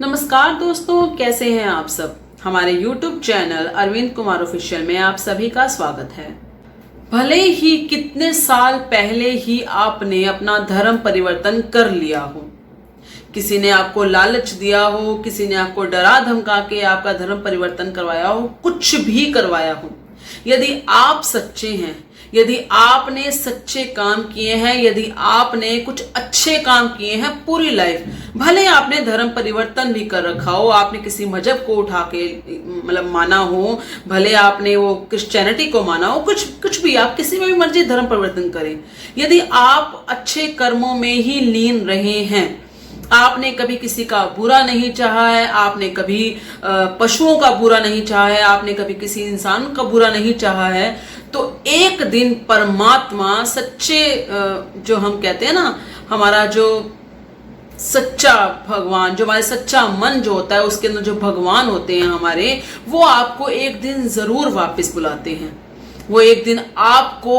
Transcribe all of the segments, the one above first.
नमस्कार दोस्तों, कैसे हैं आप सब। हमारे YouTube channel Arvind Kumar official में आप सभी का स्वागत है। भले ही कितने साल पहले ही आपने अपना धर्म परिवर्तन कर लिया हो, किसी ने आपको लालच दिया हो, किसी ने आपको डरा धमका के आपका धर्म परिवर्तन करवाया हो, कुछ भी करवाया हो, यदि आप सच्चे हैं, यदि आपने सच्चे काम किए हैं, यदि आपने कुछ अच्छे काम किए हैं पूरी लाइफ, भले आपने धर्म परिवर्तन भी कर रखा हो, आपने किसी मजहब को उठा के माना हो, भले आपने वो क्रिश्चियनिटी को माना हो, कुछ भी, आप किसी में भी मर्जी धर्म परिवर्तन करें, यदि आप अच्छे कर्मों में ही लीन रहे हैं, आपने कभी किसी का बुरा नहीं चाहा है, आपने कभी पशुओं का बुरा नहीं चाहा है, आपने कभी किसी इंसान का बुरा नहीं चाहा है, तो एक दिन परमात्मा सच्चे, जो हम कहते हैं ना, हमारा जो सच्चा भगवान, जो हमारे सच्चा मन जो होता है, उसके अंदर जो भगवान होते हैं हमारे, वो आपको एक दिन जरूर वापस बुलाते हैं। वो एक दिन आपको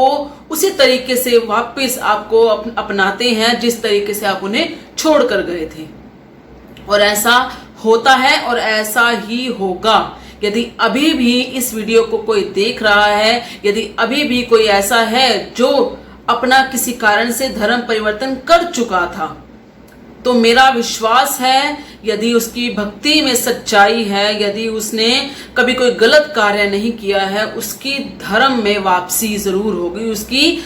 उसी तरीके से वापस आपको अपनाते हैं जिस तरीके से आप उन्हें छोड़ कर गए थे। और ऐसा होता है और ऐसा ही होगा। यदि अभी भी इस वीडियो को कोई देख रहा है, यदि अभी भी कोई ऐसा है जो अपना किसी कारण से धर्म परिवर्तन कर चुका था, तो मेरा विश्वास है, यदि उसकी भक्ति में सच्चाई है, यदि उसने कभी कोई गलत कार्य नहीं किया है, उसकी धर्म में वापसी जरूर होगी, उसकी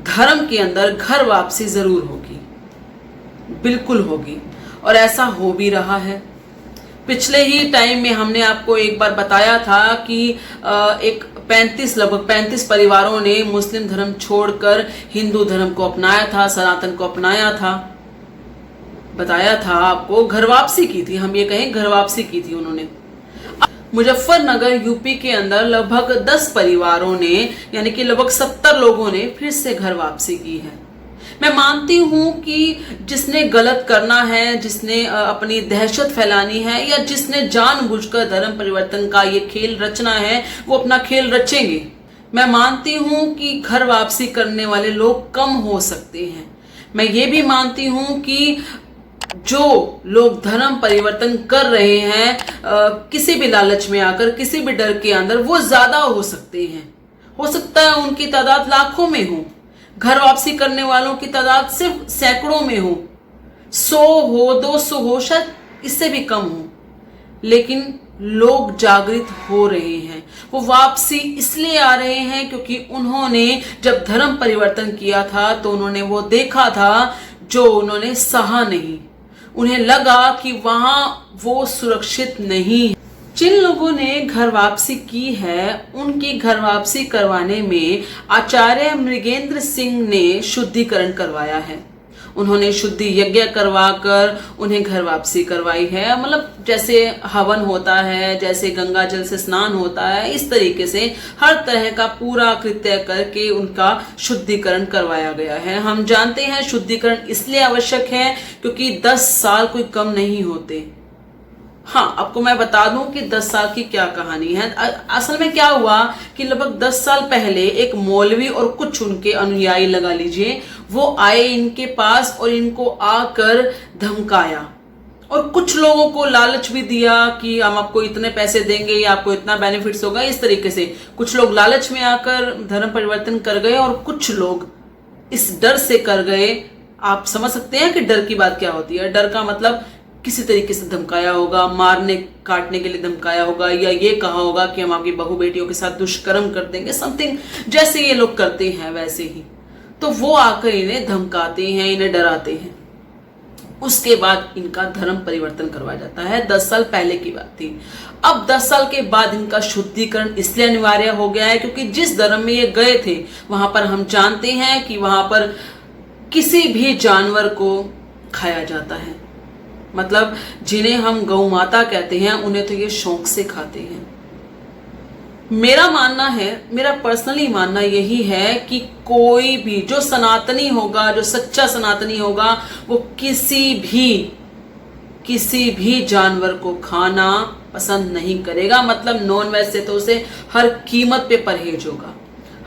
धर्म के अंदर घर वापसी जरूर होगी, बिल्कुल होगी। और ऐसा हो भी रहा है। पिछले ही टाइम में हमने आपको एक बार बताया था कि लगभग 35 परिवारों ने मुस्लिम धर्म छोड़कर हिंदू धर्म को अपनाया था, सनातन को अपनाया था। बताया था आपको, घर वापसी की थी, हम ये कहें घर वापसी की थी उन्होंने। मुजफ्फरनगर यूपी के अंदर लगभग 10 परिवारों ने, यानी कि लगभग 70 लोगों ने फिर से घर वापसी की है। मैं मानती हूं कि जिसने गलत करना है, जिसने अपनी दहशत फैलानी है, या जिसने जानबूझकर धर्म परिवर्तन का ये खेल रचना है, वो अपना खेल रचेंगे। मैं मानती हूं कि घर वापसी करने वाले लोग कम हो सकते हैं। मैं ये भी मानती हूं कि जो लोग धर्म परिवर्तन कर रहे हैं किसी भी लालच में आकर, किसी भी डर के अंदर, वो ज्यादा हो सकते हैं। हो सकता है उनकी तादाद लाखों में हो, घर वापसी करने वालों की तादाद सिर्फ सैकड़ों में हो, 100 हो, 200 हो, शायद इससे भी कम हो, लेकिन लोग जागृत हो रहे हैं। वो वापसी इसलिए आ रहे हैं क्योंकि उन्होंने जब धर्म परिवर्तन किया था तो उन्होंने वो देखा था जो उन्होंने सहा नहीं। उन्हें लगा कि वहां वो सुरक्षित नहीं है। जिन लोगों ने घर वापसी की है, उनकी घर वापसी करवाने में आचार्य मृगेंद्र सिंह ने शुद्धिकरण करवाया है। उन्होंने शुद्धि यज्ञ करवाकर उन्हें घर वापसी करवाई है। मतलब जैसे हवन होता है, जैसे गंगा जल से स्नान होता है, इस तरीके से हर तरह का पूरा कृत्य करके उनका शुद्धिकरण करवाया गया है। हम जानते हैं शुद्धिकरण इसलिए आवश्यक है क्योंकि 10 साल कोई कम नहीं होते। हाँ, आपको मैं बता दूं कि 10 साल की क्या कहानी है। असल में क्या हुआ कि लगभग 10 साल पहले एक मौलवी और कुछ उनके अनुयायी, लगा लीजिए, वो आए इनके पास और इनको आकर धमकाया और कुछ लोगों को लालच भी दिया कि हम आपको इतने पैसे देंगे या आपको इतना बेनिफिट्स होगा। इस तरीके से कुछ लोग लालच में आकर धर्म परिवर्तन कर गए और कुछ लोग इस डर से कर गए। आप समझ सकते हैं कि डर की बात क्या होती है। डर का मतलब किसी तरीके से धमकाया होगा, मारने काटने के लिए धमकाया होगा, या ये कहा होगा कि हम आपकी बहू बेटियों के साथ दुष्कर्म कर देंगे, समथिंग जैसे ये लोग करते हैं वैसे ही। तो वो आकर इन्हें धमकाते हैं, इन्हें डराते हैं। उसके बाद इनका धर्म परिवर्तन करवाया जाता है। 10 साल पहले की बात थी। अब 10 साल के बाद इनका शुद्धिकरण इसलिए अनिवार्य हो गया है क्योंकि जिस धर्म में ये गए थे वहां पर हम जानते हैं कि वहां पर किसी भी जानवर को खाया जाता है। मतलब जिन्हें हम गौ माता कहते हैं, उन्हें तो ये शौक से खाते हैं। मेरा मानना है, मेरा पर्सनली मानना यही है कि कोई भी जो सनातनी होगा, जो सच्चा सनातनी होगा, वो किसी भी जानवर को खाना पसंद नहीं करेगा। मतलब नॉन वेज से तो उसे हर कीमत पे परहेज होगा।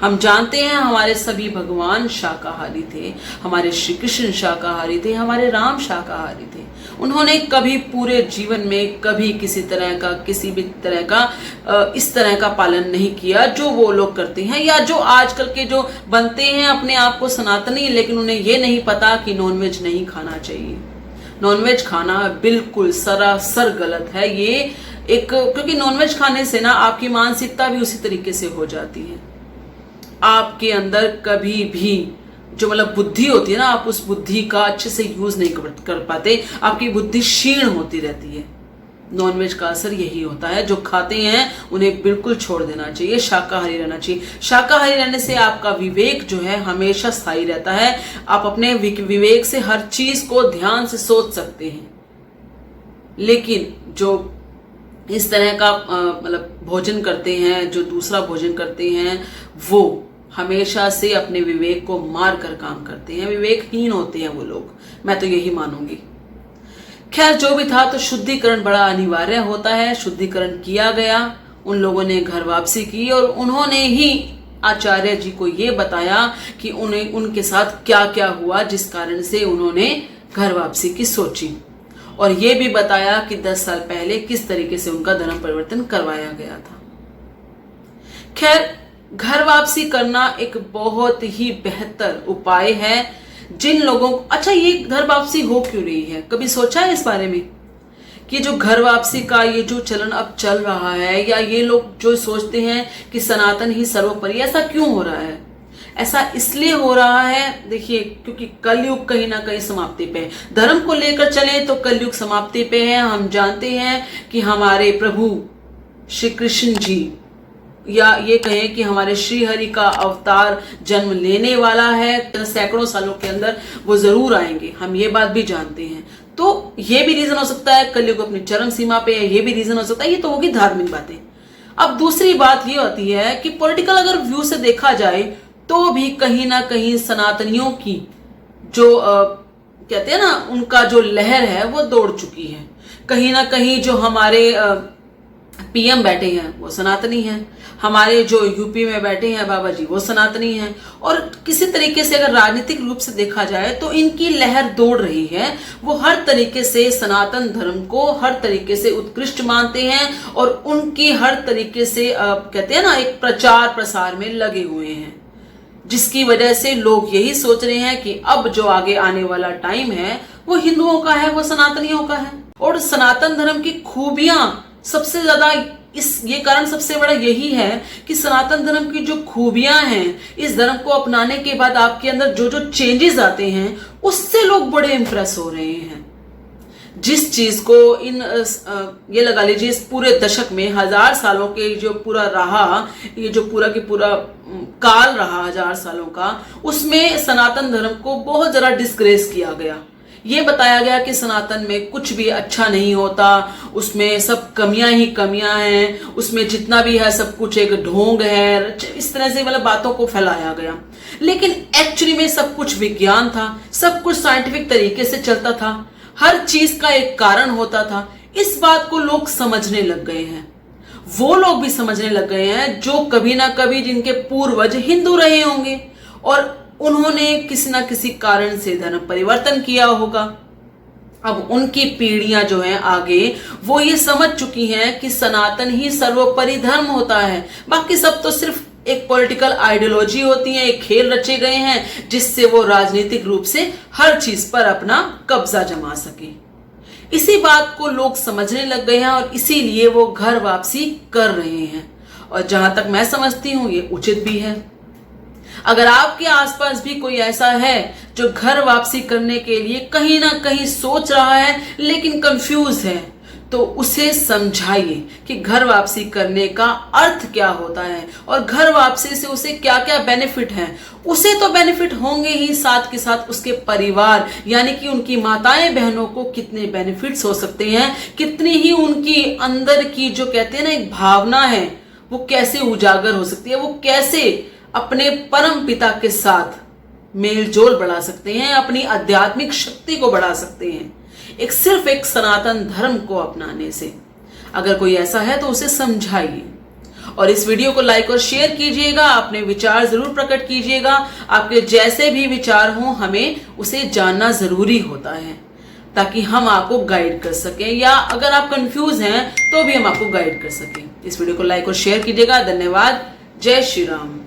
हम जानते हैं हमारे सभी भगवान शाकाहारी थे, हमारे श्री कृष्ण शाकाहारी थे, हमारे राम शाकाहारी थे। उन्होंने कभी पूरे जीवन में कभी किसी भी तरह का इस तरह का पालन नहीं किया जो वो लोग करते हैं, या जो आजकल के जो बनते हैं अपने आप को सनातनी, लेकिन उन्हें ये नहीं पता कि नॉनवेज नहीं खाना चाहिए। नॉनवेज खाना बिल्कुल सरासर गलत है ये एक, क्योंकि नॉनवेज खाने से ना आपकी मानसिकता भी उसी तरीके से हो जाती है। आपके अंदर कभी भी जो मतलब बुद्धि होती है ना, आप उस बुद्धि का अच्छे से यूज नहीं कर पाते, आपकी बुद्धि क्षीण होती रहती है। नॉनवेज का असर यही होता है। जो खाते हैं उन्हें बिल्कुल छोड़ देना चाहिए, शाकाहारी रहना चाहिए। शाकाहारी रहने से आपका विवेक जो है हमेशा स्थायी रहता है। आप अपने विवेक से हर चीज को ध्यान से सोच सकते हैं। लेकिन जो इस तरह का मतलब भोजन करते हैं, जो दूसरा भोजन करते हैं, वो हमेशा से अपने विवेक को मार कर काम करते हैं, विवेकहीन होते हैं वो लोग। मैं तो यही मानूंगी। खैर जो भी था, तो शुद्धिकरण बड़ा अनिवार्य होता है। शुद्धिकरण किया गया, उन लोगों ने घर वापसी की और उन्होंने ही आचार्य जी को ये बताया कि उन्हें उनके साथ क्या क्या हुआ जिस कारण से उन्होंने घर वापसी की सोची, और ये भी बताया कि 10 साल पहले किस तरीके से उनका धर्म परिवर्तन करवाया गया था। खैर घर वापसी करना एक बहुत ही बेहतर उपाय है जिन लोगों को, अच्छा ये घर वापसी हो क्यों रही है, कभी सोचा है इस बारे में कि जो घर वापसी का ये जो चलन अब चल रहा है, या ये लोग जो सोचते हैं कि सनातन ही सर्वोपरि, ऐसा क्यों हो रहा है? ऐसा इसलिए हो रहा है, देखिए, क्योंकि कलयुग कहीं ना कहीं समाप्ति पे है। धर्म को लेकर चले तो कलयुग समाप्ति पे है। हम जानते हैं कि हमारे प्रभु श्री कृष्ण जी, या ये कहें कि हमारे श्री हरि का अवतार जन्म लेने वाला है, सैकड़ों सालों के अंदर वो जरूर आएंगे, हम ये बात भी जानते हैं। तो ये भी रीजन हो सकता है, कलयुग अपनी चरम सीमा पे है, ये भी रीजन हो सकता है। ये तो होगी धार्मिक बातें। अब दूसरी बात ये होती है कि पॉलिटिकल अगर व्यू से देखा जाए तो भी कहीं ना कहीं सनातनियों की जो कहते हैं ना, उनका जो लहर है वो दौड़ चुकी है। कहीं ना कहीं जो हमारे पीएम बैठे हैं वो सनातनी हैं, हमारे जो यूपी में बैठे हैं बाबा जी वो सनातनी हैं, और किसी तरीके से अगर राजनीतिक रूप से देखा जाए तो इनकी लहर दौड़ रही है। वो हर तरीके से सनातन धर्म को हर तरीके से उत्कृष्ट मानते हैं और उनकी हर तरीके से कहते हैं ना, एक प्रचार प्रसार में लगे हुए हैं, जिसकी वजह से लोग यही सोच रहे हैं कि अब जो आगे आने वाला टाइम है वो हिंदुओं का है, वो सनातनियों का है। और सनातन धर्म की खूबियां सबसे ज्यादा, ये कारण सबसे बड़ा यही है कि सनातन धर्म की जो खूबियां हैं, इस धर्म को अपनाने के बाद आपके अंदर जो जो चेंजेस आते हैं उससे लोग बड़े इंप्रेस हो रहे हैं। जिस चीज को ये लगा लीजिए इस पूरे दशक में 1000 सालों के जो पूरा रहा, ये जो पूरा की पूरा काल रहा 1000 सालों का, उसमें सनातन धर्म को बहुत जरा डिस्ग्रेस किया गया। ये बताया गया कि सनातन में कुछ भी अच्छा नहीं होता, उसमें सब कमियां ही कमियां हैं, उसमें जितना भी है सब कुछ एक ढोंग है, इस तरह से मतलब बातों को फैलाया गया। लेकिन एक्चुअली में सब कुछ विज्ञान था, सब कुछ साइंटिफिक तरीके से चलता था, हर चीज का एक कारण होता था। इस बात को लोग समझने लग गए हैं। वो लोग भी समझने लग गए हैं जो कभी ना कभी जिनके पूर्वज हिंदू रहे होंगे और उन्होंने किसी ना किसी कारण से धर्म परिवर्तन किया होगा। अब उनकी पीढ़ियां जो हैं आगे, वो ये समझ चुकी हैं कि सनातन ही सर्वोपरि धर्म होता है, बाकी सब तो सिर्फ एक पॉलिटिकल आइडियोलॉजी होती है, एक खेल रचे गए हैं जिससे वो राजनीतिक रूप से हर चीज पर अपना कब्जा जमा सके। इसी बात को लोग समझने लग गए हैं और इसीलिए वो घर वापसी कर रहे हैं, और जहां तक मैं समझती हूं ये उचित भी है। अगर आपके आसपास भी कोई ऐसा है जो घर वापसी करने के लिए कहीं ना कहीं सोच रहा है लेकिन कंफ्यूज है, तो उसे समझाइए कि घर वापसी करने का अर्थ क्या होता है और घर वापसी से उसे क्या क्या बेनिफिट हैं। उसे तो बेनिफिट होंगे ही, साथ के साथ उसके परिवार यानी कि उनकी माताएं बहनों को कितने बेनिफिट्स हो सकते हैं, कितनी ही उनकी अंदर की जो कहते हैं ना एक भावना है वो कैसे उजागर हो सकती है, वो कैसे अपने परम पिता के साथ मेल जोल बढ़ा सकते हैं, अपनी आध्यात्मिक शक्ति को बढ़ा सकते हैं सिर्फ एक सनातन धर्म को अपनाने से। अगर कोई ऐसा है तो उसे समझाइए और इस वीडियो को लाइक और शेयर कीजिएगा। अपने विचार जरूर प्रकट कीजिएगा। आपके जैसे भी विचार हों, हमें उसे जानना जरूरी होता है ताकि हम आपको गाइड कर सकें, या अगर आप कंफ्यूज हैं तो भी हम आपको गाइड कर सकें। इस वीडियो को लाइक और शेयर कीजिएगा। धन्यवाद। जय श्री राम।